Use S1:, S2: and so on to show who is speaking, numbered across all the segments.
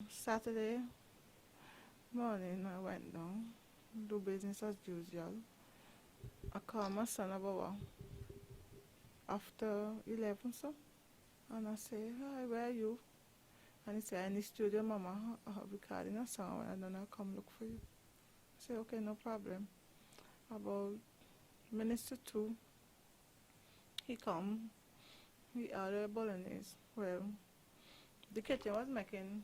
S1: Saturday morning, I went down, do business as usual. I called my son about after 11, so, and I say, hi, where are you? And he said, in the studio, Mama, I have recording a song, and then I'll come look for you. I say, okay, no problem. About minutes to 2, he come, he ordered bolognese. Well, the kitchen was making,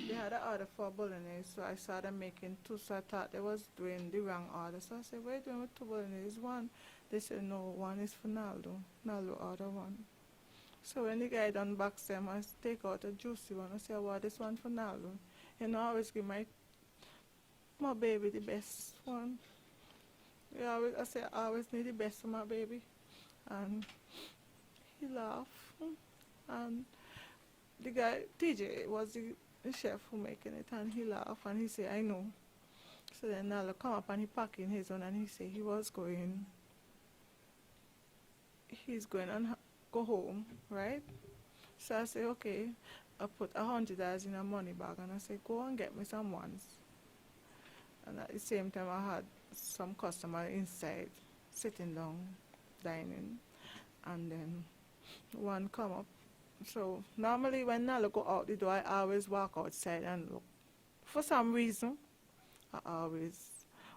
S1: they had an order for bolognese, so I saw them making 2, so I thought they was doing the wrong order. So I said, what are you doing with 2 bolognese? One, they said, no, one is for Naldo. Naldo order one. So when the guy done box them, I take out a juicy one. I say, well, this one for Naldo. You know, I always give my baby the best one. I say, I always need the best for my baby. And he laughed. And the guy, TJ, was the chef who making it, and he laughed and he said, I know. So then Nalo come up and he pack in his own, and he said he's going and go home, right? So I say, okay. I put $100 in a money bag, and I say, go and get me some ones. And at the same time, I had some customer inside, sitting down, dining, and then one come up. So normally when Nala go out the door, I always walk outside and look. For some reason, I always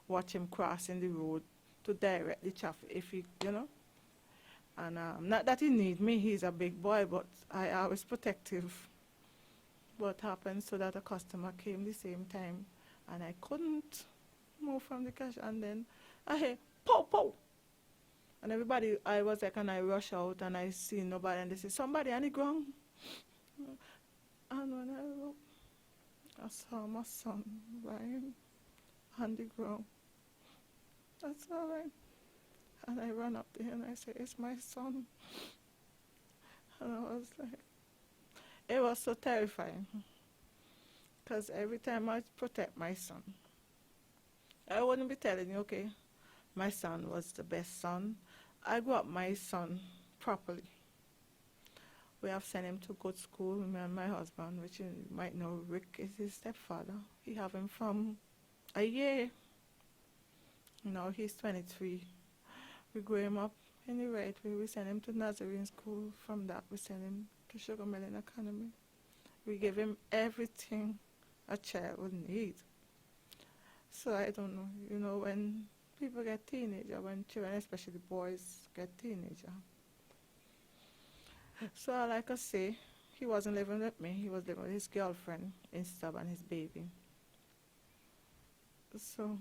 S1: watch him crossing the road to direct the traffic if he, And not that he need me, he's a big boy, but I always protective. What happened so that a customer came the same time, and I couldn't move from the cash, and then I hear, pow, pow. And everybody, I was like, and I rush out, and I see nobody, and they say, somebody on the ground. And when I look, I saw my son lying on the ground. That's all right. And I ran up there and I said, it's my son. And I was like, it was so terrifying. Because every time I protect my son, I wouldn't be telling you, okay, my son was the best son. I grew up my son properly. We have sent him to good school, me and my husband, which you might know, Rick is his stepfather. He have him from a year. Now he's 23. We grew him up in the right way. We sent him to Nazarene school. From that, we sent him to Sugar Melon Academy. We gave him everything a child would need. So I don't know, when people get teenager, when children, especially boys, get teenager. So like I say, he wasn't living with me. He was living with his girlfriend in Stubbs and his baby. So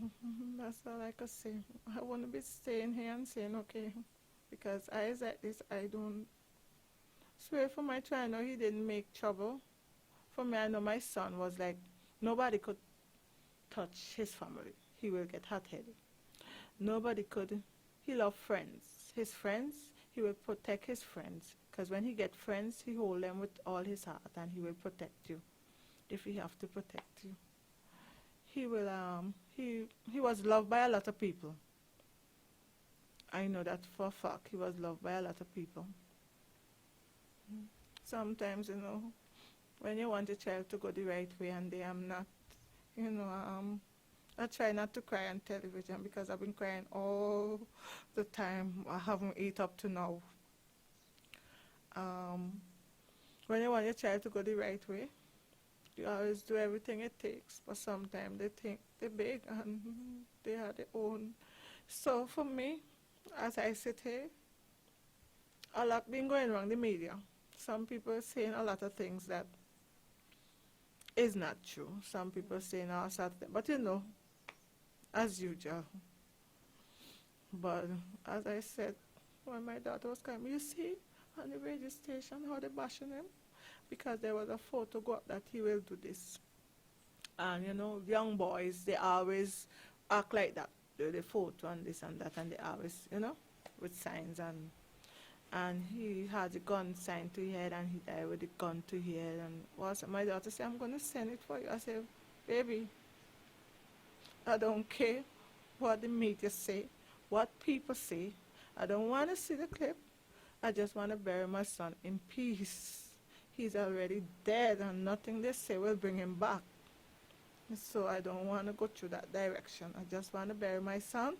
S1: that's all I can say. I wouldn't be staying here and saying, okay, because I is like this, I don't swear for my child. I know he didn't make trouble. For me, I know my son was like, nobody could touch his family. He will get hot-headed. Nobody could. He loved friends. His friends, he will protect his friends. Because when he get friends, he hold them with all his heart, and he will protect you if he have to protect you. He will, he was loved by a lot of people. I know that for a fact. He was loved by a lot of people. Sometimes, when you want a child to go the right way and they am not, I try not to cry on television because I've been crying all the time. I haven't eaten up to now. When you want your child to go the right way, you always do everything it takes, but sometimes they think they're big and they have their own. So for me, as I sit here, a lot been going wrong in the media. Some people are saying a lot of things that is not true. Some people are saying all sorts of things, but as usual. But as I said, when my daughter was coming, you see on the radio station how they bashing him? Because there was a photo go up that he will do this. And young boys, they always act like that. The photo and this and that, and they always, with signs, and he had a gun sign to his head, and he died with the gun to his head. And my daughter said, I'm going to send it for you. I said, baby, I don't care what the media say, what people say. I don't want to see the clip. I just want to bury my son in peace. He's already dead and nothing they say will bring him back. So I don't want to go through that direction. I just want to bury my son.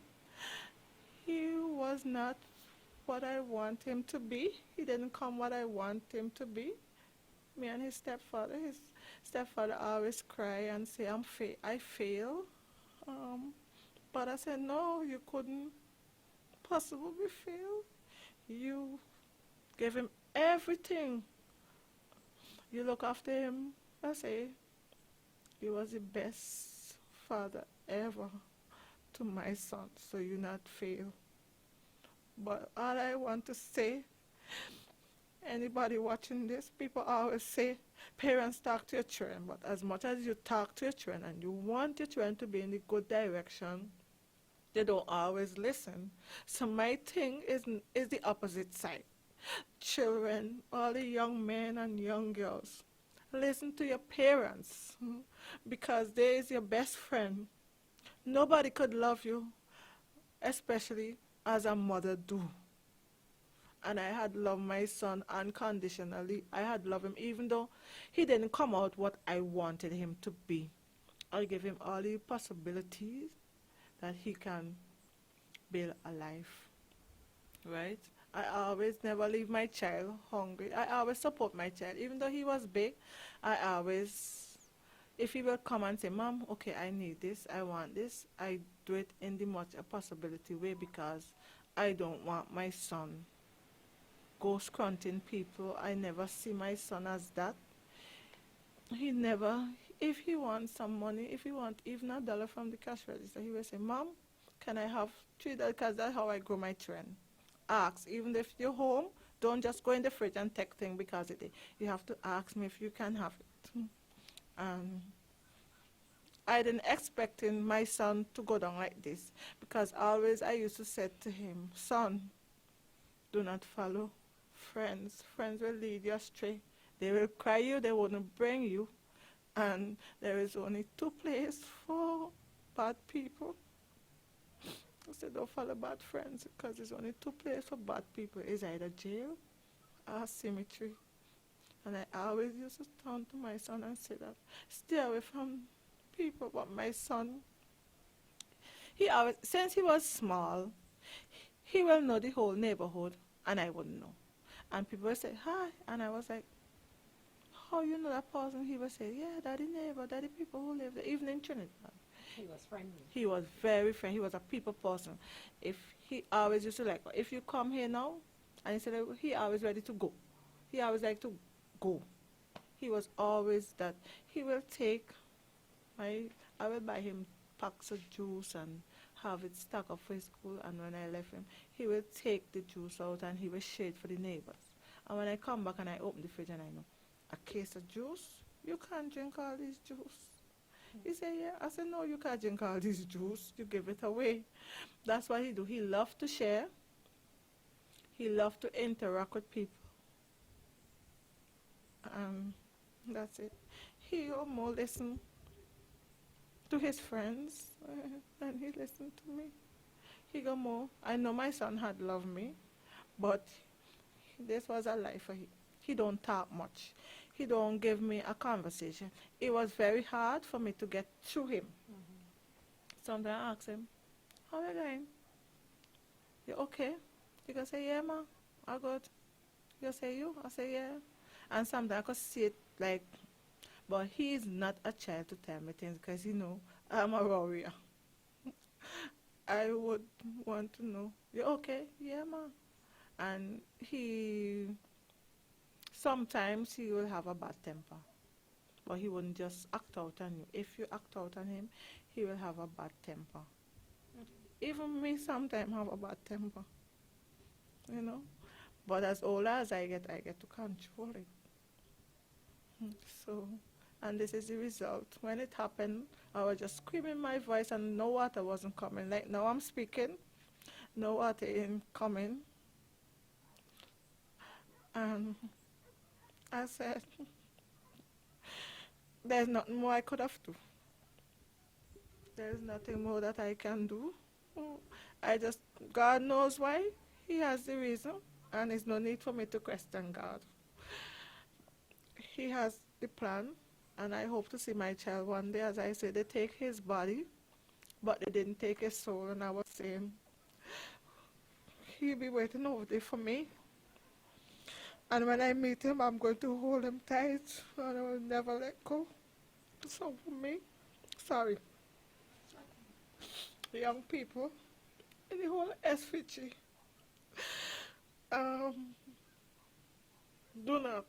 S1: He was not what I want him to be. He didn't come what I want him to be. Me and his stepfather always cry and say, I fail. But I said, no, you couldn't possibly fail. You gave him everything. You look after him. I say, he was the best father ever to my son, so you not fail. But all I want to say, anybody watching this, people always say, parents talk to your children, but as much as you talk to your children and you want your children to be in the good direction, they don't always listen. So my thing is the opposite side. Children, all the young men and young girls, listen to your parents because they is your best friend. Nobody could love you, especially as a mother do. And I had loved my son unconditionally. I had loved him even though he didn't come out what I wanted him to be. I gave him all the possibilities that he can build a life, right? I always never leave my child hungry. I always support my child. Even though he was big, I always, if he will come and say, Mom, okay, I need this, I want this, I do it in the much a possibility way because I don't want my son ghost hunting people. I never see my son as that. He never, if he wants some money, if he wants even $1 from the cash register, he will say, Mom, can I have $3? Because that's how I grow my trend. Ask, even if you're home, don't just go in the fridge and take things because it is. You have to ask me if you can have it. I didn't expect my son to go down like this because always I used to say to him, son, do not follow friends. Friends will lead you astray. They will cry you, they won't bring you. And there is only two places for bad people. I said, don't follow bad friends because there's only two places for bad people. It's either jail or cemetery. And I always used to turn to my son and say that, stay away from people. But my son, he always, since he was small, he will know the whole neighborhood and I wouldn't know. And people would say, hi. And I was like, how you know that person? He would say, yeah, that the neighbor, that the people who live there, even in Trinidad.
S2: He was friendly.
S1: He was very friendly. He was a people person. If he always used to like, if you come here now, and he said he always ready to go. He always like to go. He was always that. He will take I will buy him packs of juice and have it stuck up for his school. And when I left him, he will take the juice out and he will share it for the neighbors. And when I come back and I open the fridge and I know a case of juice, you can't drink all this juice. He said, yeah. I said, no, you can't drink all this juice. You give it away. That's what he do. He loved to share. He loved to interact with people. That's it. He almost listened to his friends and he listened to me. He got more. I know my son had loved me, but this was a lie for him. He don't talk much. He don't give me a conversation. It was very hard for me to get through him. Sometimes I ask him, how are you going? You okay? He can say, yeah, ma, I'm good. You say, you? I say, yeah. And sometimes I could see it like, but he is not a child to tell me things because he know I'm a warrior. I would want to know, you okay? Yeah, ma. And sometimes he will have a bad temper, but he wouldn't just act out on you. If you act out on him, he will have a bad temper. Even me sometimes have a bad temper, you know. But as old as I get to control it. So, and this is the result. When it happened, I was just screaming my voice and no water wasn't coming. Like now I'm speaking, no water ain't coming. And I said, there's nothing more I could have done. There's nothing more that I can do. God knows why. He has the reason. And there's no need for me to question God. he has the plan, and I hope to see my child one day. As I said, they take his body, but they didn't take his soul. And I was saying, he'll be waiting over there for me. And when I meet him, I'm going to hold him tight, and I will never let go. So for me, sorry, young people in the whole SVG, um, do not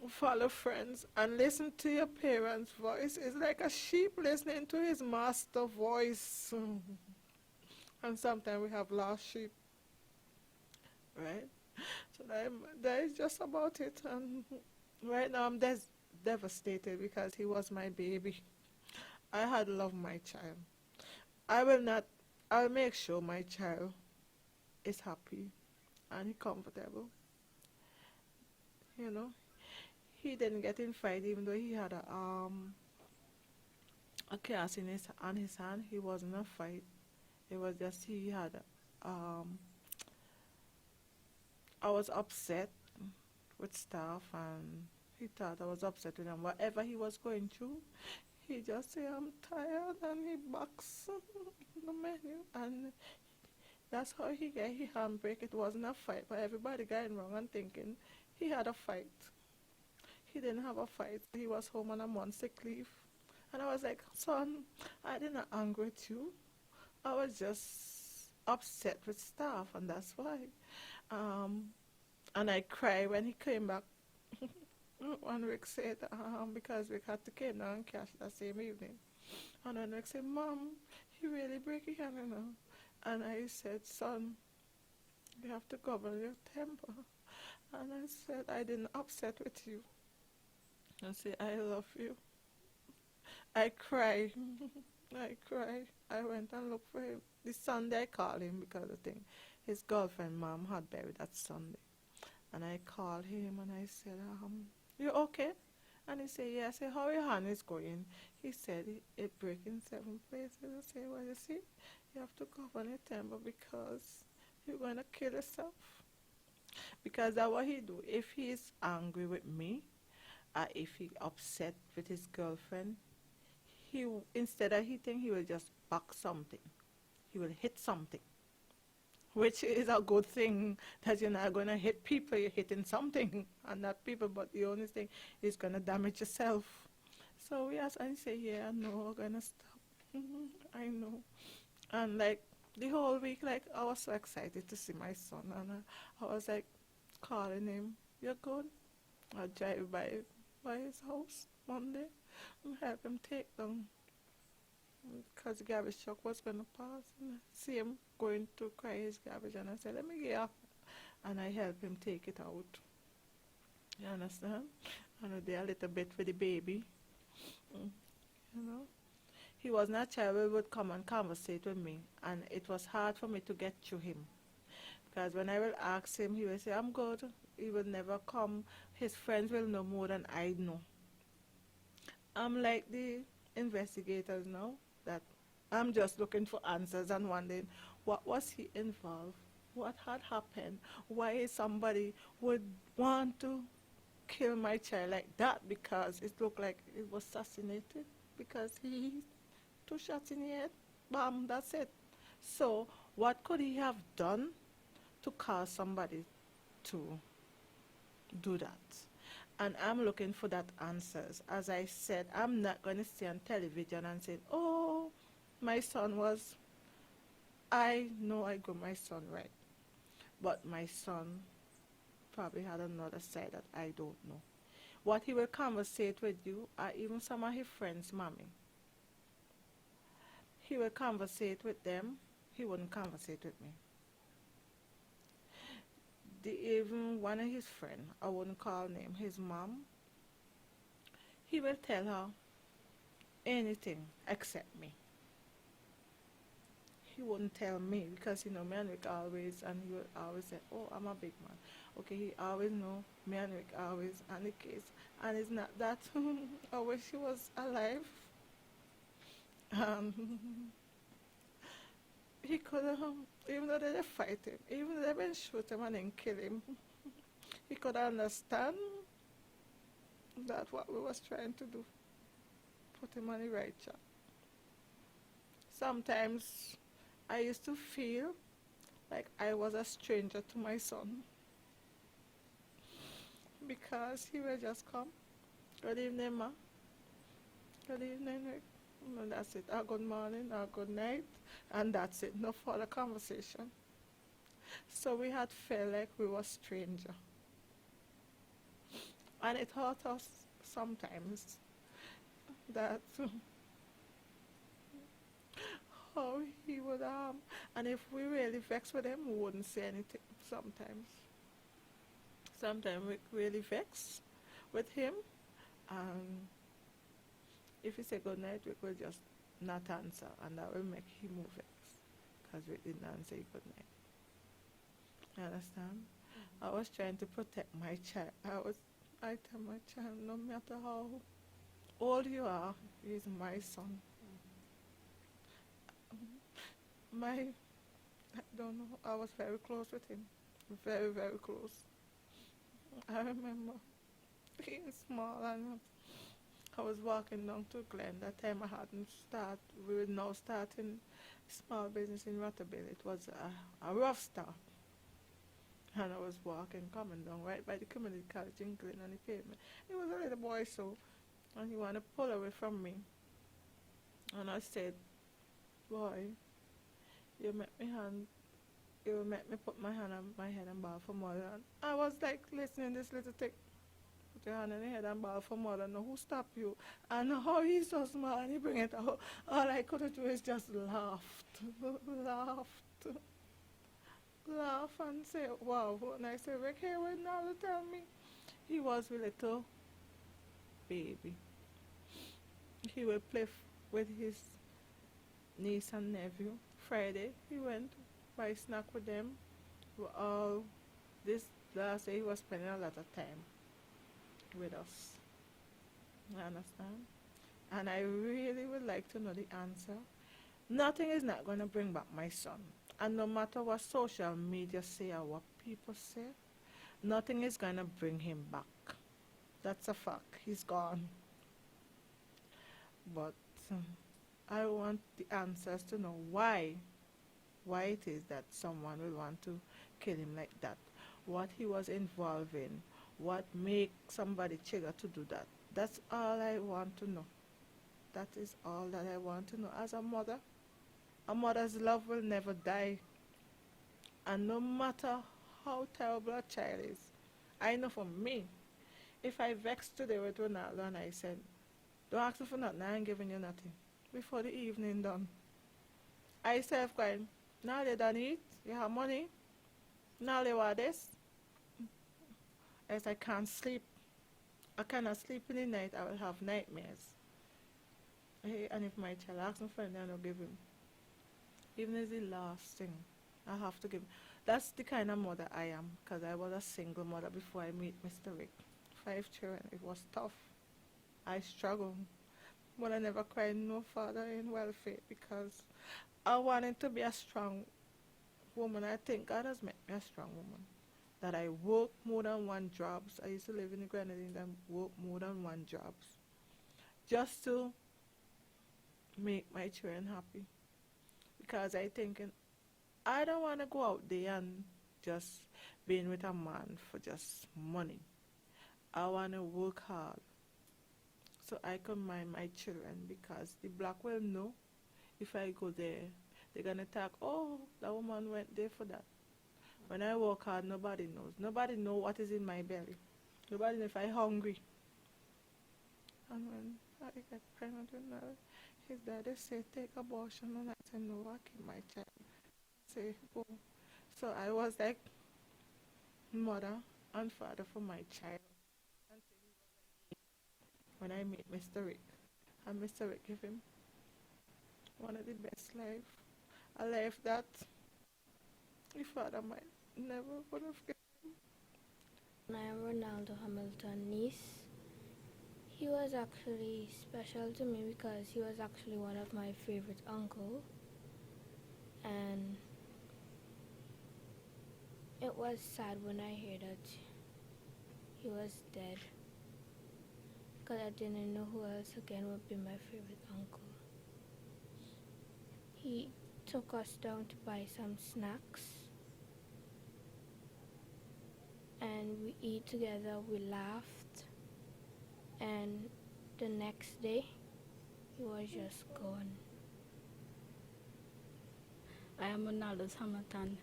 S1: follow friends and listen to your parents' voice. It's like a sheep listening to his master voice. And sometimes we have lost sheep, right? So that is just about it. And right now I'm devastated because he was my baby. I had loved my child. I'll make sure my child is happy and comfortable. You know, he didn't get in fight even though he had a cast in on his hand. He wasn't a fight. It was just he had I was upset with staff, and he thought I was upset with him. Whatever he was going through, he just say I'm tired, and he backs the menu, and that's how he get his handbrake. It wasn't a fight, but everybody got wrong and thinking he had a fight. He didn't have a fight. He was home on a month sick leave. And I was like, son, I didn't angry with you. I was just upset with staff, and that's why. And I cried when he came back. And Rick said, because Rick had to came down and cash that same evening. And then Rick said, Mom, he really break his hand, you know. And I said, son, you have to govern your temper. And I said, I didn't upset with you. I said, I love you. I cried. I cried. I went and looked for him. The Sunday I called him because the thing, his girlfriend mom had buried that Sunday. And I called him and I said, you okay? And he said, yeah. I said, how your hand is going? He said, it break in 7 places. I said, well, you see, you have to govern your temper because you're going to kill yourself. Because that's what he do. If he's angry with me, or if he upset with his girlfriend, instead of hitting, he will just back something. He will hit something, which is a good thing, that you're not going to hit people, you're hitting something, and not people, but the only thing is going to damage yourself. So yes, I say, yeah, no, I'm going to stop. I know. And like the whole week, like I was so excited to see my son, and I was like calling him, you're good? I drive by his house Monday and help him take down, because the garbage truck was going to pass, and I see him going to cry his garbage, and I said, let me get up, and I help him take it out. You understand? And I did a little bit for the baby. You know, he was not a child who would come and conversate with me, and it was hard for me to get to him, because when I will ask him, he will say, I'm good. He will never come. His friends will know more than I know. I'm like the investigators now, that I'm just looking for answers and wondering, what was he involved? What had happened? Why somebody would want to kill my child like that? Because it looked like it was assassinated, because he 2 shots in the head. Bam, that's it. So what could he have done to cause somebody to do that? And I'm looking for that answers. As I said, I'm not going to stay on television and say, oh, my son was, I know I got my son right. But my son probably had another side that I don't know. What he will conversate with you, or even some of his friends' mommy. He will conversate with them. He wouldn't conversate with me. Even one of his friends, I wouldn't call name, his mom, he will tell her anything except me. He wouldn't tell me, because me and Rick always, and he would always say, oh, I'm a big man. Okay, he always know me and Rick always on the case. And it's not that I wish he was alive. He could have, even though they fight him, even though they didn't shoot him and then kill him, he could understand That's what we was trying to do. Put him on the right track. Sometimes I used to feel like I was a stranger to my son because he would just come. Good evening, ma. Good evening, Rick. And that's it. A good morning, a good night, and that's it. No further conversation. So we had felt like we were stranger, and it hurt us sometimes that how he would and if we really vex with him, we wouldn't say anything. Sometimes we really vex with him, and if he say good night, we could just not answer, and that will make him move vex because we didn't answer good night. You understand? I was trying to protect my child. I tell my child, no matter how old you are, he's my son. I don't know, I was very close with him. Very, very close. I remember being small and I was walking down to Glen. That time I hadn't started, we were now starting small business in Rotterdam. It was a rough start. And I was walking, coming down right by the community college in Glen on the pavement. He was a little boy, and he wanted to pull away from me. And I said, boy, you make me put my hand on my head and bawl for mother. And I was like listening to this little thing. Put your hand on your head and bawl for mother. Now who stopped you? And how he's so small and he bring it out. All I could do is just laugh and say, wow. And I said, Rick, here right now to tell me. He was a little baby. He would play with his niece and nephew. Friday, he went buy snack with them. This last day, he was spending a lot of time with us. You understand? And I really would like to know the answer. Nothing is not going to bring back my son. And no matter what social media say or what people say, nothing is going to bring him back. That's a fact. He's gone. But I want the answers to know why it is that someone will want to kill him like that. What he was involved in. What make somebody trigger to do that. That's all I want to know. That is all that I want to know. As a mother's love will never die. And no matter how terrible a child is, I know for me, if I vex today with Ronaldo and I said, don't ask me for nothing, I ain't giving you nothing. Before the evening done, I self crying, now they don't eat, you have money, now they want this. As I can't sleep. I cannot sleep in the night, I will have nightmares. Hey, and if my child asks me for anything, I don't give him. Even as the last thing, I have to give him. That's the kind of mother I am, because I was a single mother before I met Mr. Rick. 5 children, it was tough. I struggled. But I never cried no father in welfare because I wanted to be a strong woman. I think God has made me a strong woman. That I work more than one jobs. I used to live in the Grenadines and work more than one jobs. Just to make my children happy. Because I thinking, I don't want to go out there and just being with a man for just money. I want to work hard so I can mind my children, because the black will know if I go there. They're going to talk, oh, that woman went there for that. When I work hard, nobody knows. Nobody knows what is in my belly. Nobody knows if I'm hungry. And when I get pregnant with her, his daddy say, take abortion. And I said, no, I keep my child. Say, go. So I was like mother and father for my child. When I met Mr. Rick. And Mr. Rick gave him one of the best life. A life that the father might never would have given.
S2: I am Ronaldo Hamilton niece. He was actually special to me because he was actually one of my favorite uncles. And it was sad when I heard that he was dead. because I didn't know who else again would be my favorite uncle. He took us down to buy some snacks, and we ate together, we laughed, and the next day he was just gone.
S3: I am Ronaldo Hamilton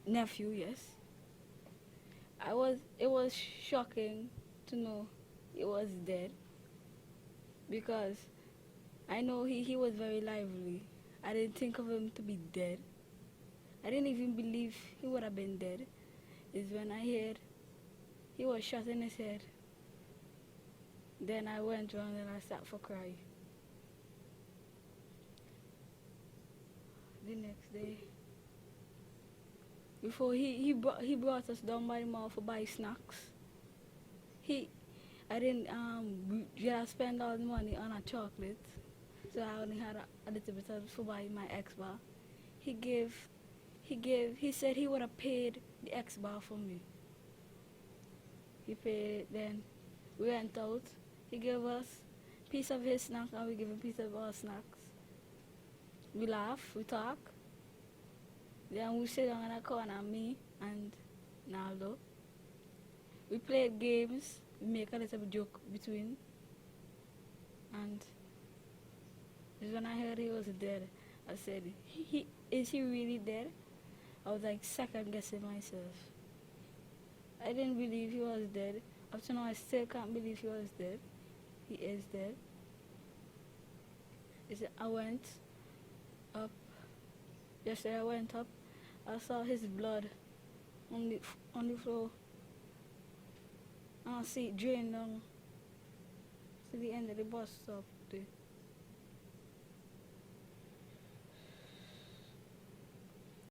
S3: nephew, yes. It was shocking to know he was dead, because I know he was very lively. I didn't think of him to be dead. I didn't even believe he would have been dead. Is when I heard he was shot in his head. Then I went around and I sat for cry. The next day, before he brought us down by the mall for buy snacks. I didn't spend all the money on a chocolate, so I only had a little bit of for buy my X bar. He said he would have paid the X bar for me. He paid it. Then we went out. He gave us a piece of his snack and we gave him a piece of our snacks. We laugh, we talk. Then we sit down in a corner, me and Ronaldo. We played games, we make a little joke between. And this when I heard he was dead, I said, is he really dead? I was like second guessing myself. I didn't believe he was dead. Up to now, I still can't believe he was dead. He is dead. I went up. Yesterday I went up. I saw his blood on the floor. And I see it drain down to the end of the bus stop there.